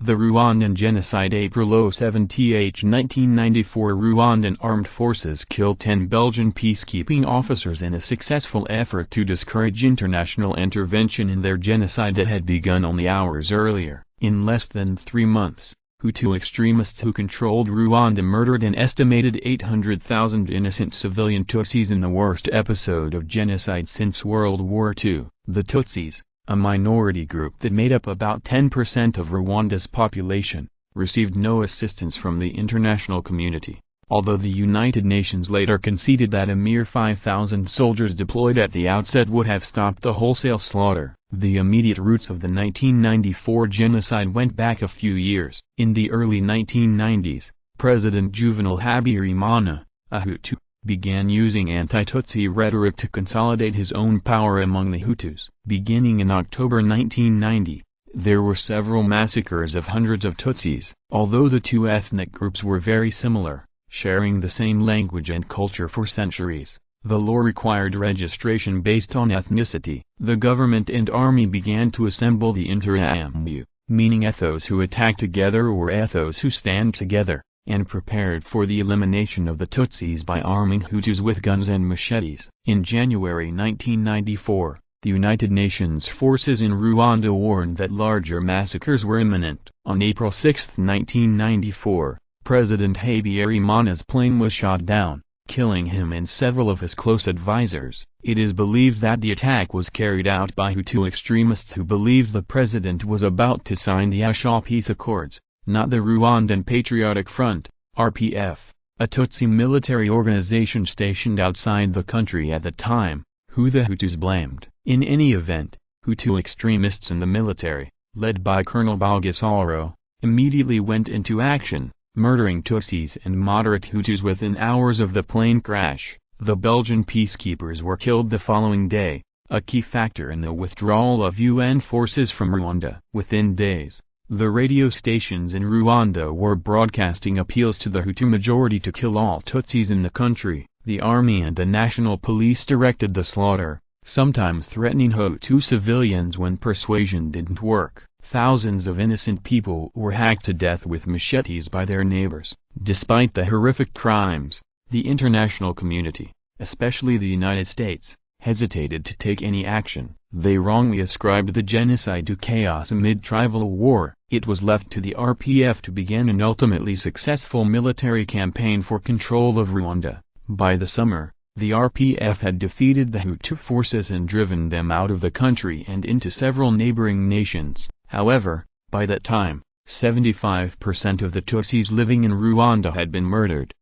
The Rwandan genocide. April 7, 1994. Rwandan armed forces killed 10 Belgian peacekeeping officers in a successful effort to discourage international intervention in their genocide that had begun only hours earlier. In less than 3 months, Hutu extremists who controlled Rwanda murdered an estimated 800,000 innocent civilian Tutsis in the worst episode of genocide since World War II. The Tutsis, a minority group that made up about 10% of Rwanda's population, received no assistance from the international community, although the United Nations later conceded that a mere 5,000 soldiers deployed at the outset would have stopped the wholesale slaughter. The immediate roots of the 1994 genocide went back a few years. In the early 1990s, President Juvenal Habyarimana, a Hutu, began using anti-Tutsi rhetoric to consolidate his own power among the Hutus. Beginning in October 1990, there were several massacres of hundreds of Tutsis. Although the two ethnic groups were very similar, sharing the same language and culture for centuries, the law required registration based on ethnicity. The government and army began to assemble the Interahamwe, meaning ethos who attack together or ethos who stand together, and prepared for the elimination of the Tutsis by arming Hutus with guns and machetes. In January 1994, the United Nations forces in Rwanda warned that larger massacres were imminent. On April 6, 1994, President Habyarimana's plane was shot down, killing him and several of his close advisors. It is believed that the attack was carried out by Hutu extremists who believed the president was about to sign the Arusha peace accords, not the Rwandan Patriotic Front, RPF, a Tutsi military organization stationed outside the country at the time, who the Hutus blamed. In any event, Hutu extremists in the military, led by Colonel Bagasaro, immediately went into action, murdering Tutsis and moderate Hutus within hours of the plane crash. The Belgian peacekeepers were killed the following day, a key factor in the withdrawal of UN forces from Rwanda. Within days, the radio stations in Rwanda were broadcasting appeals to the Hutu majority to kill all Tutsis in the country. The army and the national police directed the slaughter, sometimes threatening Hutu civilians when persuasion didn't work. Thousands of innocent people were hacked to death with machetes by their neighbors. Despite the horrific crimes, the international community, especially the United States, hesitated to take any action. They wrongly ascribed the genocide to chaos amid tribal war. It was left to the RPF to begin an ultimately successful military campaign for control of Rwanda. By the summer, the RPF had defeated the Hutu forces and driven them out of the country and into several neighboring nations. However, by that time, 75% of the Tutsis living in Rwanda had been murdered.